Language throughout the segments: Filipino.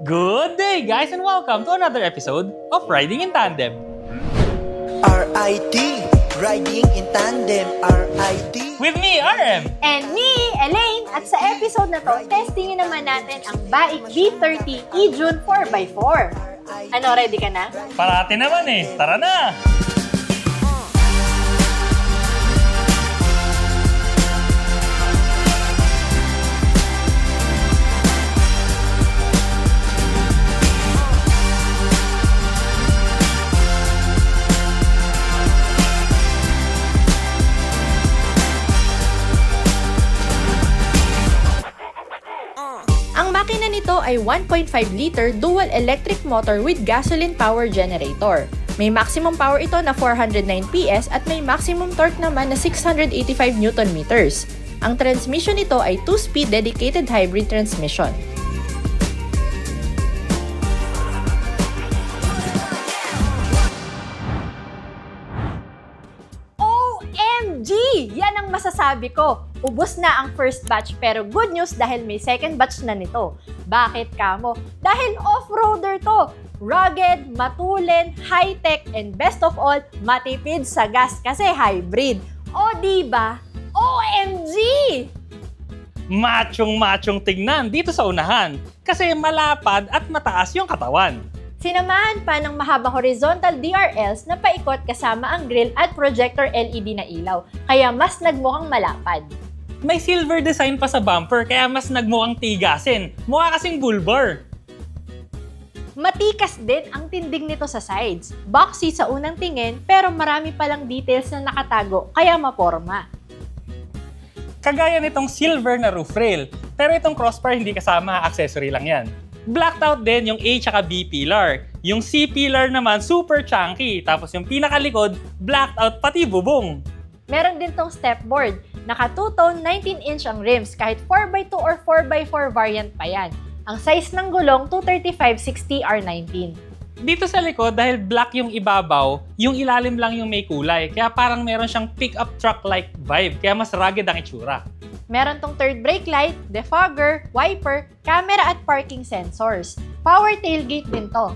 Good day, guys, and welcome to another episode of Riding in Tandem. RIT, Riding in Tandem, RIT. With me, RM. And me, Elaine. At sa episode na to, testingin naman natin ang BAIC B30 eJune 4x4. Ano, ready ka na? Parati naman eh. Tara na! Ang makina nito ay 1.5-liter dual electric motor with gasoline power generator. May maximum power ito na 409 PS at may maximum torque naman na 685 Nm. Ang transmission nito ay 2-speed dedicated hybrid transmission. OMG! Yan ang masasabi ko. Ubos na ang first batch pero good news dahil may second batch na nito. Bakit kamo? Dahil off-roader to. Rugged, matulin, high-tech, and best of all, matipid sa gas kasi hybrid. O diba? OMG! Machong-machong tignan dito sa unahan kasi malapad at mataas yung katawan. Sinamahan pa ng mahabang horizontal DRLs na paikot kasama ang grille at projector LED na ilaw, kaya mas nagmukhang malapad. May silver design pa sa bumper kaya mas nagmukhang tigasin. Mukha kasing bull bar. Matikas din ang tindig nito sa sides. Boxy sa unang tingin pero marami palang details na nakatago kaya maporma. Kagaya nitong silver na roof rail, pero itong crossbar hindi kasama, accessory lang yan. Blacked out din yung A at B pillar. Yung C pillar naman super chunky, tapos yung pinakalikod, blacked out pati bubong. Meron din tong stepboard. Naka two-tone 19-inch ang rims kahit 4x2 or 4x4 variant pa yan. Ang size ng gulong 235/60 R19. Dito sa likod, dahil black yung ibabaw, yung ilalim lang yung may kulay. Kaya parang meron siyang pick-up truck-like vibe. Kaya mas rugged ang itsura. Meron tong third brake light, defogger, wiper, camera at parking sensors. Power tailgate din to.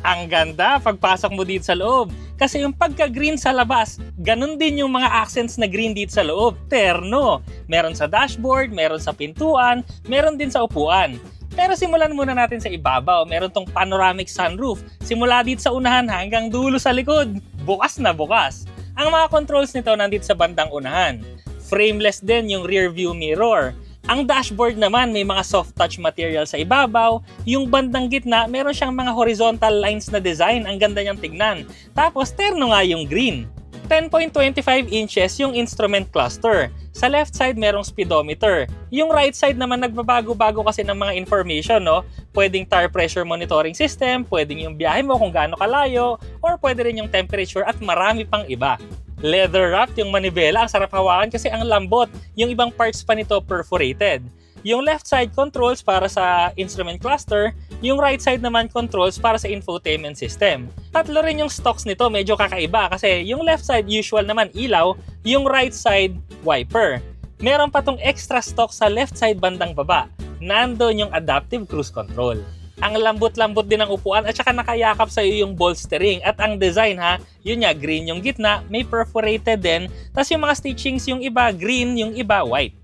Ang ganda pagpasok mo dito sa loob. Kasi yung pagka-green sa labas, ganun din yung mga accents na green dito sa loob. Terno. Meron sa dashboard, meron sa pintuan, meron din sa upuan. Pero simulan muna natin sa ibabaw. Meron tong panoramic sunroof. Simula dito sa unahan hanggang dulo sa likod. Bukas na bukas. Ang mga controls nito nandito sa bandang unahan. Frameless din yung rear view mirror. Ang dashboard naman may mga soft touch material sa ibabaw. Yung bandang gitna, meron siyang mga horizontal lines na design. Ang ganda niyang tignan. Tapos terno nga yung green. 10.25 inches yung instrument cluster. Sa left side merong speedometer. Yung right side naman nagbabago-bago kasi ng mga information, no? Pwedeng tire pressure monitoring system, pwedeng yung biyahe mo kung gaano kalayo, or pwede rin yung temperature at marami pang iba. Leather wrapped yung manibela, ang sarap hawakan kasi ang lambot. Yung ibang parts pa nito perforated. Yung left side controls para sa instrument cluster, yung right side naman controls para sa infotainment system. Tatlo rin yung stocks nito, medyo kakaiba kasi yung left side usual naman ilaw, yung right side wiper. Meron pa tong extra stock sa left side bandang baba. Nandun yung adaptive cruise control. Ang lambot-lambot din ng upuan at saka nakayakap sa iyo yung bolstering. At ang design yun nga, green yung gitna, may perforated din. Tapos yung mga stitchings, yung iba green, yung iba white.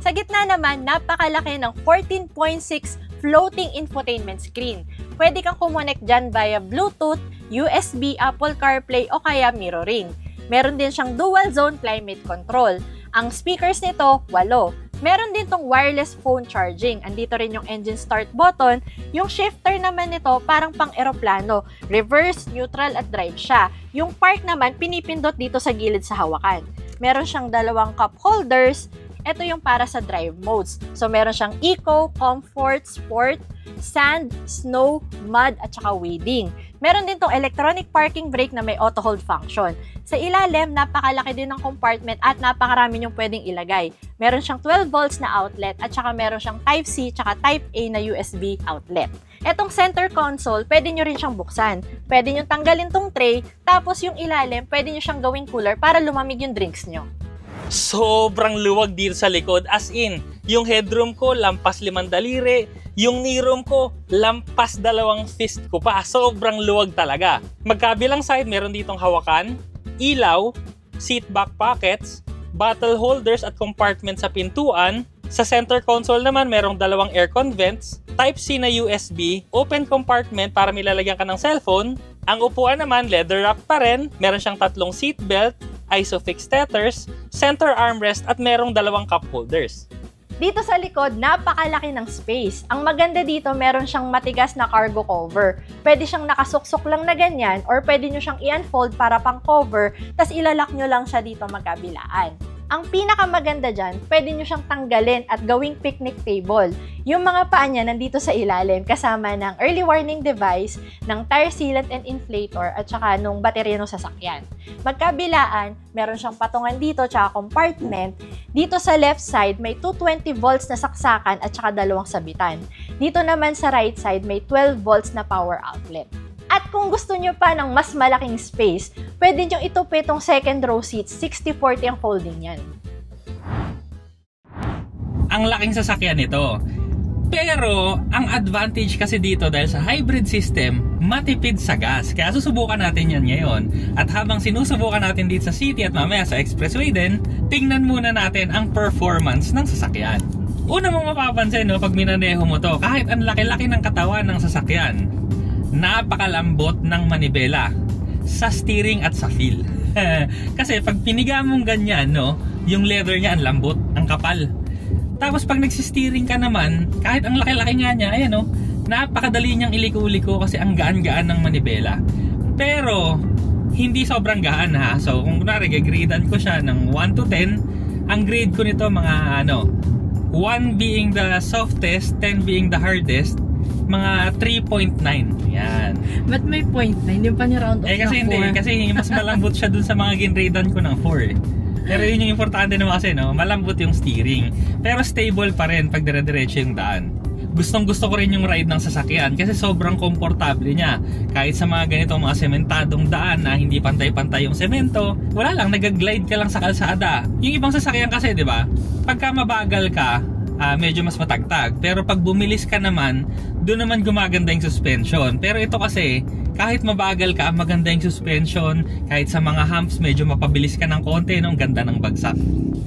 Sa gitna naman, napakalaki ng 14.6 floating infotainment screen. Pwede kang kumonect dyan via Bluetooth, USB, Apple CarPlay o kaya mirroring. Meron din siyang dual zone climate control. Ang speakers nito, 8. Meron din tong wireless phone charging. Andito rin yung engine start button. Yung shifter naman nito parang pang eroplano. Reverse, neutral at drive siya. Yung park naman pinipindot dito sa gilid sa hawakan. Meron siyang 2 cup holders. Ito yung para sa drive modes. So meron siyang eco, comfort, sport, sand, snow, mud at saka wading. Meron din tong electronic parking brake na may auto hold function. Sa ilalim, napakalaki din ng compartment at napakarami niyong pwedeng ilagay. Meron siyang 12 volts na outlet at saka meron siyang Type-C at Type-A na USB outlet. Etong center console, pwede nyo rin siyang buksan. Pwede nyo tanggalin tong tray, tapos yung ilalim, pwede nyo siyang gawing cooler para lumamig yung drinks nyo. Sobrang luwag dito sa likod, as in, yung headroom ko lampas 5 daliri, yung knee room ko lampas 2 fist ko pa. Sobrang luwag talaga. Magkabilang side, meron ditong hawakan, ilaw, seat back pockets, bottle holders at compartment sa pintuan. Sa center console naman, merong 2 aircon vents, Type-C na USB, open compartment para milalagyan ka ng cellphone. Ang upuan naman, leather wrap pa rin, meron siyang 3 seat belt, ISOFIX tethers, center armrest at merong 2 cup holders. Dito sa likod, napakalaki ng space. Ang maganda dito, meron siyang matigas na cargo cover. Pwede siyang nakasuksok lang na ganyan or pwede nyo siyang i-unfold para pang cover, tas ilalak nyo lang siya dito magkabilaan. Ang pinakamaganda dyan, pwede nyo siyang tanggalin at gawing picnic table. Yung mga paa niya nandito sa ilalim kasama ng early warning device, ng tire sealant and inflator at saka nung baterya ng sasakyan. Magkabilaan, meron siyang patungan dito tsaka compartment. Dito sa left side, may 220 volts na saksakan at saka 2 sabitan. Dito naman sa right side, may 12 volts na power outlet. At kung gusto nyo pa ng mas malaking space, pwede nyo itupi itong second row seats, 60-40 ang folding yan. Ang laking sasakyan nito. Pero, ang advantage kasi dito dahil sa hybrid system, matipid sa gas. Kaya susubukan natin yan ngayon. At habang sinusubukan natin dito sa city at mamaya sa expressway din, tingnan muna natin ang performance ng sasakyan. Una mong mapapansin, no, pag minaneho mo to, kahit ang laki-laki ng katawan ng sasakyan, napakalambot ng manibela sa steering at sa feel. Kasi pag piniga mong ganyan, no, yung leather niya ang lambot, ang kapal. Tapos pag nagsisteering ka naman, kahit ang laki-laki nga niya, ayan, no, napakadali niyang iliko-liko kasi ang gaan-gaan ng manibela. Pero hindi sobrang gaan, ha. So kung kunwari gagradean ko siya ng 1 to 10, ang grade ko nito mga 1 being the softest, 10 being the hardest, mga 3.9. Yan. But may 0.9, hindi pa niya round off kasi ng 4. hindi, kasi mas malambot siya dun sa mga ginradan ko ng 4. Pero yun yung importante naman kasi, no? Malambot yung steering. Pero stable pa rin pag dire-diretso yung daan. Gustong gusto ko rin yung ride ng sasakyan kasi sobrang komportable niya. Kahit sa mga ganitong mga sementadong daan na hindi pantay-pantay yung semento, wala lang, nag-glide ka lang sa kalsada. Yung ibang sasakyan kasi, di ba? Pagka mabagal ka, medyo mas matagtag. Pero pag bumilis ka naman, doon naman gumaganda yung suspension. Pero ito kasi, kahit mabagal ka, maganda yung suspension. Kahit sa mga humps, medyo mapabilis ka ng konti, no? Ganda ng bagsak.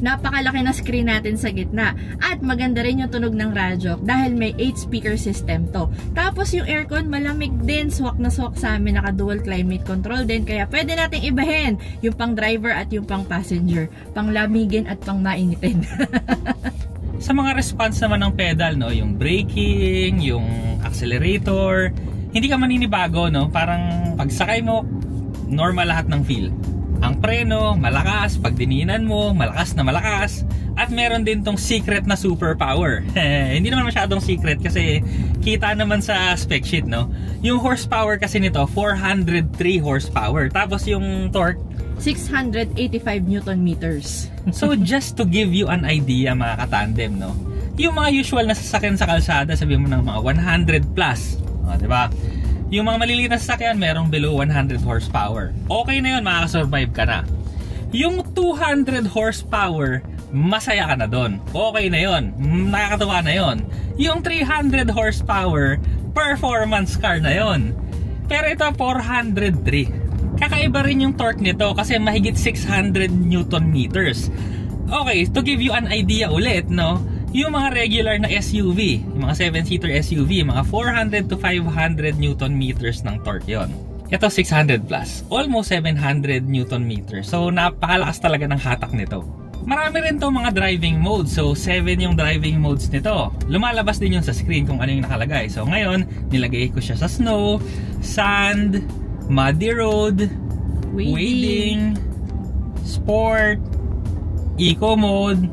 Napakalaki na screen natin sa gitna. At maganda rin yung tunog ng radyo dahil may 8-speaker system to. Tapos yung aircon, malamig din. Swak na swak sa amin. Naka-dual climate control din. Kaya pwede nating ibahin yung pang driver at yung pang passenger. Pang lamigin at pang mainitin. Sa mga response naman ng pedal, no, yung braking, yung accelerator, hindi ka maninibago, no? Parang pagsakay mo, normal lahat ng feel. Ang preno, malakas, pag dininan mo, malakas na malakas. At meron din tong secret na superpower. Hindi naman masyadong secret kasi kita naman sa spec sheet, no? Yung horsepower kasi nito, 403 horsepower. Tapos yung torque, 685 Newton meters. So just to give you an idea mga katandem, no? Yung mga usual na sasakyan sa kalsada, sabihin mo ng mga 100 plus, diba? Yung mga maliliit na sasakyan, merong below 100 horsepower. Okay na yun, makakasurvive ka na. Yung 200 horsepower, masaya ka na doon. Okay na yun, nakakatawa na yun. Yung 300 horsepower, performance car na yun. Pero ito 403. Kakaiba rin yung torque nito kasi mahigit 600 Newton meters. Okay, to give you an idea ulit, no? Yung mga regular na SUV, yung mga 7-seater SUV, mga 400 to 500 Newton meters ng torque yon. Ito 600 plus, almost 700 Newton meters. So napakalakas talaga ng hatak nito. Marami rin to mga driving modes. So 7 yung driving modes nito. Lumalabas din yun sa screen kung ano yung nakalagay. So ngayon, nilagay ko siya sa snow, sand, muddy road, wading, sport, eco mode,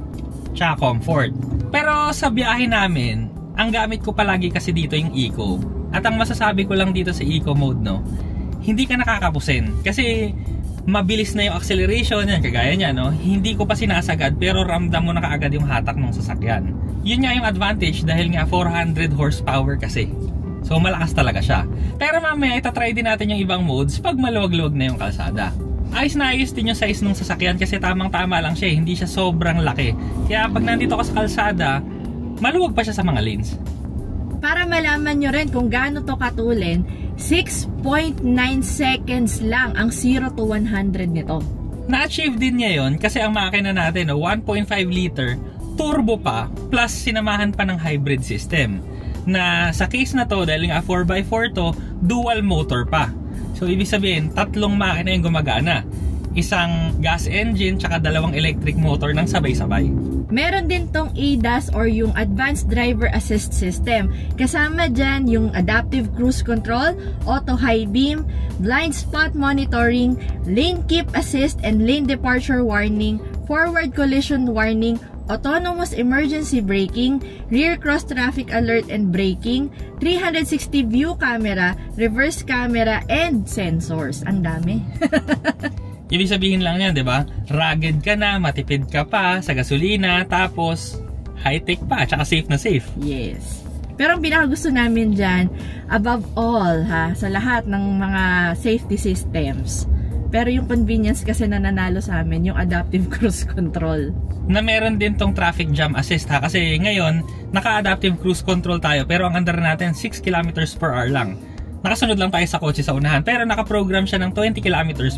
tsaka comfort. Pero sa biyahe namin, ang gamit ko palagi kasi dito yung eco. At ang masasabi ko lang dito sa eco mode, no, hindi ka nakakapusin. Kasi mabilis na yung acceleration, yan, kagaya niya, no? Hindi ko pa sinasagad pero ramdam mo na kaagad yung hatak ng sasakyan. Yun nga yung advantage dahil nga 400 horsepower kasi. So malakas talaga siya. Pero mamaya itatry din natin yung ibang modes pag maluwag-luwag na yung kalsada. Ayos na ayos din yung size ng sasakyan kasi tamang-tama lang siya, hindi siya sobrang laki. Kaya pag nandito ka sa kalsada, maluwag pa siya sa mga lanes. Para malaman nyo rin kung gaano to katulin, 6.9 seconds lang ang 0 to 100 nito. Na-achieve din niya yon kasi ang makina natin, 1.5 liter, turbo pa, plus sinamahan pa ng hybrid system. Na sa case na to, dahil nga 4x4 to, dual motor pa. So ibig sabihin, tatlong makina yung gumagana. Isang gas engine tsaka dalawang electric motor ng sabay-sabay. Meron din tong ADAS or yung Advanced Driver Assist System. Kasama dyan yung Adaptive Cruise Control, Auto High Beam, Blind Spot Monitoring, Lane Keep Assist and Lane Departure Warning, Forward Collision Warning, Autonomous Emergency Braking, Rear Cross Traffic Alert and Braking, 360 View Camera, Reverse Camera, and Sensors. Ang dami. Ibig sabihin lang yan, di ba? Rugged ka na, matipid ka pa sa gasolina, tapos high-tech pa, tsaka safe na safe. Yes. Pero ang pinakagusto namin dyan, above all, sa lahat ng mga safety systems, pero yung convenience kasi na nanalo sa amin, yung Adaptive Cruise Control. Na meron din tong traffic jam assist kasi ngayon, naka-adaptive cruise control tayo, pero ang andar natin 6 km/h lang. Nakasunod lang tayo sa kotse sa unahan, pero nakaprogram siya ng 20 km/h.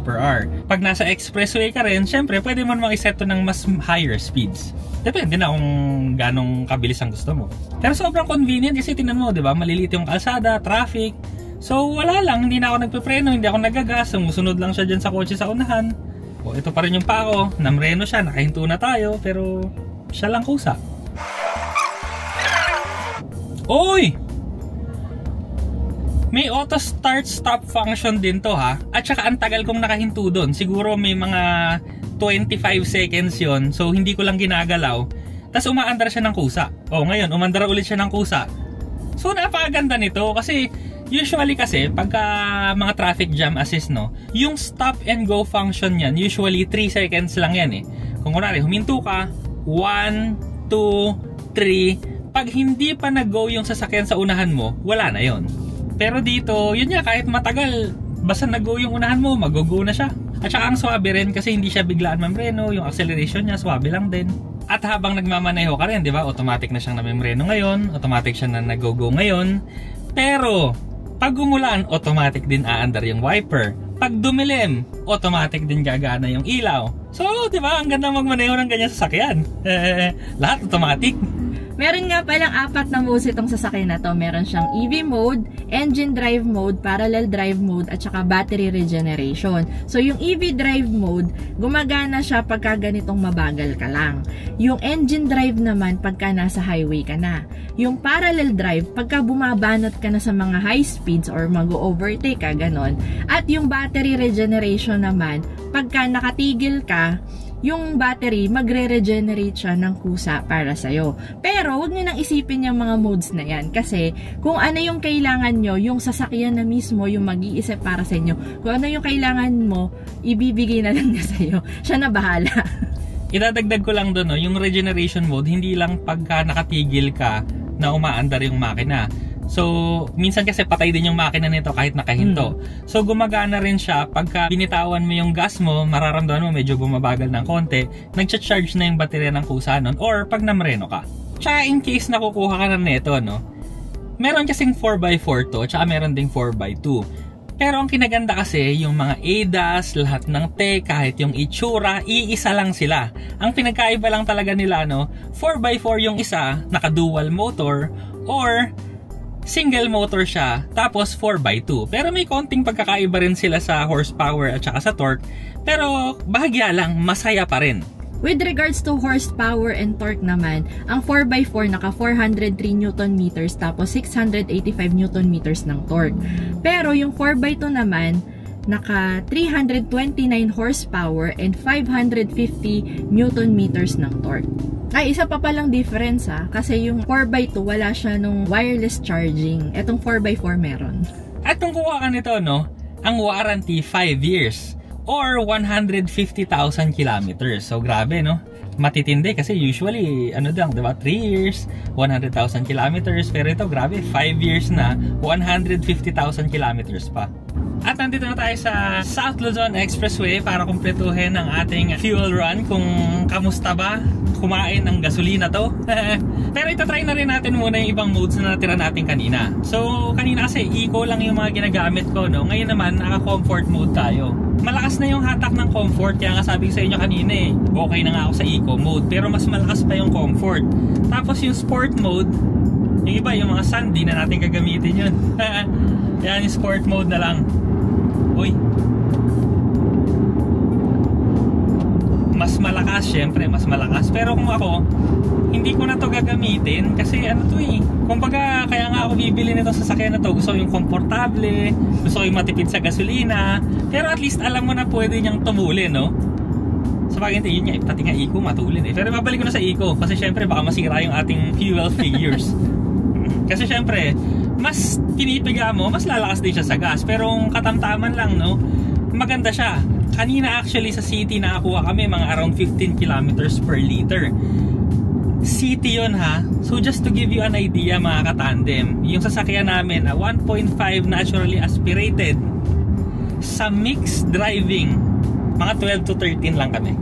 Pag nasa expressway ka rin, syempre pwede mo namang iset to ng mas higher speeds. Depende na kung ganong kabilis ang gusto mo. Pero sobrang convenient kasi tingnan mo, di ba? Maliliit yung kalsada, traffic. So wala lang, hindi na ako nagpepreno, hindi ako nagagas, sumusunod lang siya dyan sa kotse sa unahan. O ito pa rin yung pako, namreno siya, nakahinto na tayo, pero siya lang kusa. Oy! May auto start stop function din to ha. At saka ang tagal kong nakahinto doon. Siguro may mga 25 seconds yon. So hindi ko lang ginagalaw. Tapos umaandar siya ng kusa. O ngayon, umandar ulit siya ng kusa. So napakaganda nito kasi usually kasi pagka mga traffic jam assist no, yung stop and go function yan, usually 3 seconds lang yan eh. Kung kunwari huminto ka, 1, 2, 3, pag hindi pa nag-go yung sasakyan sa unahan mo, wala na yon. Pero dito, yun nga, kahit matagal, basta nag-go yung unahan mo, mag-go na siya. At saka ang swabe rin kasi hindi siya biglaan mamreno, yung acceleration niya, swabe lang din. At habang nagmamaneho ka rin, di ba, automatic na siyang namemreno ngayon, automatic siya na nag-go ngayon. Pero, pag umulan, automatic din aandar yung wiper. Pag dumilim, automatic din gagana yung ilaw. So, di ba, ang ganda magmaneho ng ganyan sa sasakyan. Lahat automatic. Meron nga palang 4 na modes itong sasakyan na to. Meron siyang EV mode, engine drive mode, parallel drive mode, at saka battery regeneration. So, yung EV drive mode, gumagana siya pagka ganitong mabagal ka lang. Yung engine drive naman, pagka nasa highway ka na. Yung parallel drive, pagka bumabanat ka na sa mga high speeds or mag-overtake ka, ganon. At yung battery regeneration naman, pagka nakatigil ka, yung battery, magre-regenerate siya ng kusa para sa'yo. Pero, huwag nyo nang isipin yung mga modes na yan. Kasi, kung ano yung kailangan nyo, yung sasakyan na mismo, yung mag-iisip para sa inyo. Kung ano yung kailangan mo, ibibigay na lang niya sa'yo. Siya na bahala. Idadagdag ko lang doon, no, yung regeneration mode, hindi lang pagka nakatigil ka na umaandar yung makina. So, minsan kasi patay din yung makina nito kahit nakahinto. So, gumagana rin siya pagka binitawan mo yung gas mo, mararamdaman mo medyo bumabagal ng konti, nag-charge na yung baterya ng kusa nun, or pag namreno ka. Tsaka in case nakukuha ka na nito, no, meron kasing 4x4 to, tsaka meron ding 4x2. Pero ang kinaganda kasi, yung mga ADAS, lahat ng tech, kahit yung itsura, iisa lang sila. Ang pinagkaiba lang talaga nila, no, 4x4 yung isa, naka-dual motor, or single motor siya, tapos 4x2. Pero may konting pagkakaiba rin sila sa horsepower at saka sa torque. Pero bahagya lang, masaya pa rin. With regards to horsepower and torque naman, ang 4x4 naka 403 Nm tapos 685 Nm ng torque. Pero yung 4x2 naman, naka 329 horsepower and 550 Nm ng torque. Ay, isa pa palang difference kasi yung 4x2 wala siya nung wireless charging. Etong 4x4 meron. At kung kuha ka nito, no, ang warranty 5 years or 150,000 kilometers. So grabe, no? Matitindi kasi usually, ano lang, diba? 3 years, 100,000 kilometers. Pero ito, grabe, 5 years na, 150,000 kilometers pa. At nandito na tayo sa South Luzon Expressway para kumpletuhin ang ating fuel run. Kung kamusta ba kumain ng gasolina to. Pero itatry na rin natin muna yung ibang modes na natira natin kanina. So kanina kasi eco lang yung mga ginagamit ko, no? Ngayon naman naka-comfort mode tayo. Malakas na yung hatak ng comfort, kaya nga sabi ko sa inyo kanina okay na nga ako sa eco mode, pero mas malakas pa yung comfort. Tapos yung sport mode, yung iba, yung mga sun, di na natin gagamitin yun. Yan, yung sport mode na lang. Uy, mas malakas, syempre mas malakas. Pero kung ako, hindi ko na to gagamitin kasi ano to kumbaga, kaya nga ako bibili nito sa sasakyan na to. Gusto ko yung komportable, gusto ko yung matipid sa gasolina, pero at least alam mo na pwede niyang tumulin, no? Sa bagay yun nga, pati nga eco matulin pero babalik ko na sa eco kasi syempre baka masira yung ating fuel figures. Kasi syempre mas pinipiga mo, mas lalakas din siya sa gas, pero kung katamtaman lang, no, maganda siya. Kanina actually sa city nakakuha kami mga around 15 kilometers per liter. City yun ha. So just to give you an idea mga katandem, yung sasakyan namin 1.5 naturally aspirated. Sa mixed driving, mga 12 to 13 lang kami.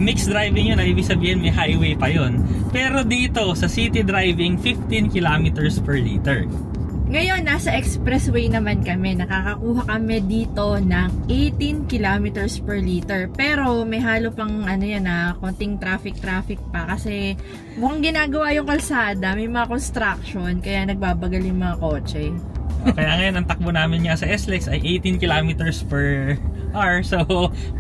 Mixed driving yun, ibig sabihin may highway pa yun. Pero dito sa city driving, 15 kilometers per liter. Ngayon, nasa expressway naman kami. Nakakakuha kami dito ng 18 kilometers per liter. Pero may halo pang konting traffic pa. Kasi mukhang ginagawa yung kalsada. May mga construction. Kaya nagbabagal yung mga kotse. Kaya ngayon, ang takbo namin nga sa SLEX ay 18 kilometers per hour. So,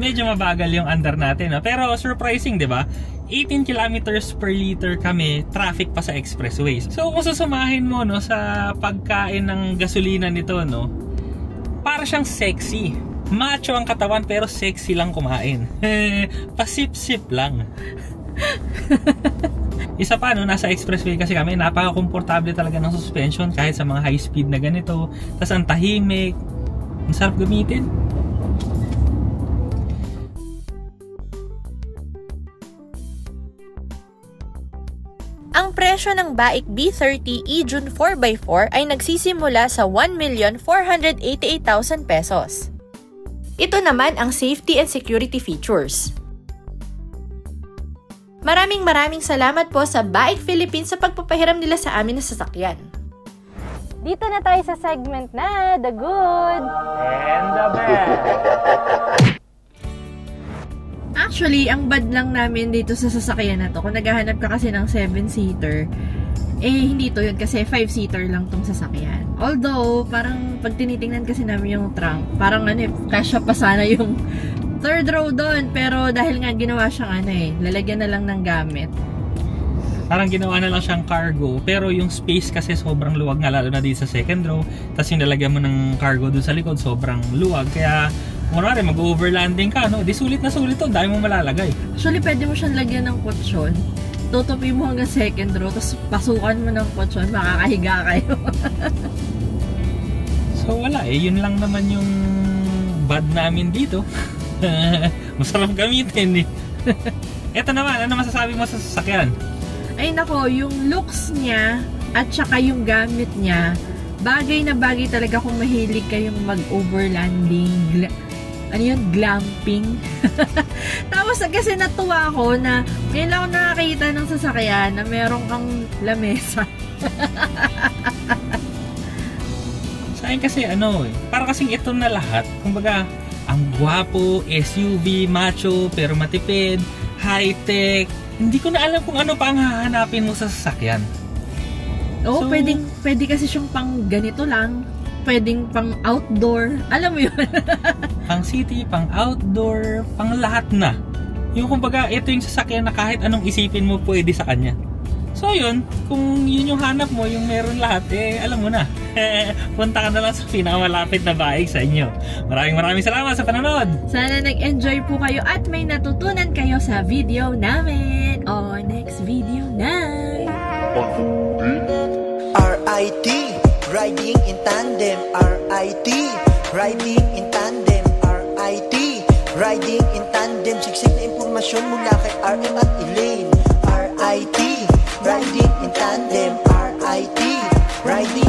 medyo mabagal yung andar natin. No? Pero surprising, di ba? 18 kilometers per liter kami, traffic pa sa expressways. So kung susumahin mo, no, sa pagkain ng gasolina nito, no, para siyang sexy. Macho ang katawan pero sexy lang kumain. Pasip-sip lang. Isa pa, no, nasa expressway kasi kami, napaka-komportable talaga ng suspension kahit sa mga high speed na ganito. Tas ang tahimik, ang sarap gamitin. Ang presyo ng BAIC B30 eJune 4x4 ay nagsisimula sa 1,488,000 pesos. Ito naman ang safety and security features. Maraming salamat po sa BAIC Philippines sa pagpapahiram nila sa amin ng sasakyan. Dito na tayo sa segment na The Good And the Bad. Actually, ang bad lang namin dito sa sasakyan na to, kung naghahanap ka kasi ng 7-seater, hindi to yun kasi 5-seater lang tong sasakyan. Although, parang pag tinitingnan kasi namin yung trunk, parang kasya pa sana yung third row doon. Pero dahil nga ginawa siyang lalagyan na lang ng gamit. Parang ginawa na lang siyang cargo, pero yung space kasi sobrang luwag nga, lalo na dito sa second row. Tapos yung lalagyan mo ng cargo dun sa likod, sobrang luwag. Kaya kunwari mag-overlanding ka, no? Di sulit na sulit to, dahil mo malalagay. Actually, pwede mo siyang lagyan ng kutsyon. Tutupi mo hanggang second row, tapos pasukan mo ng kutsyon, makakahiga kayo. So wala yun lang naman yung bad namin dito. Masarap gamitin Eto naman, ano masasabi mo sa sasakyan? Ay nako, yung looks niya at saka yung gamit niya, bagay na bagay talaga kung mahilig kayong mag-overlanding. Glamping. Tapos kasi natuwa ako na ngayon lang ako nakakita ng sasakyan na meron kang lamesa. Sa akin kasi para kasing ito na lahat. Kumbaga, ang gwapo, SUV, macho, pero matipid, high-tech. Hindi ko na alam kung ano pa ang hahanapin mo sa sasakyan. Oo, so, pwede kasi siyang pang ganito lang. Pwedeng pang outdoor. Alam mo yun? Pang city, pang outdoor, pang lahat na. Yung kumbaga, ito yung sasakyan na kahit anong isipin mo pwede sa kanya. So yun, kung yun yung hanap mo, yung meron lahat, alam mo na. Punta ka na lang sa pinakamalapit na BAIC sa inyo. Maraming salamat sa panonood. Sana nag-enjoy po kayo at may natutunan kayo sa video namin. O next video na. RIT, riding in tandem. RIT, riding in tandem. RIT, riding in tandem. Siksik na impormasyon mula kay RM at Elaine. RIT, riding in tandem. RIT, riding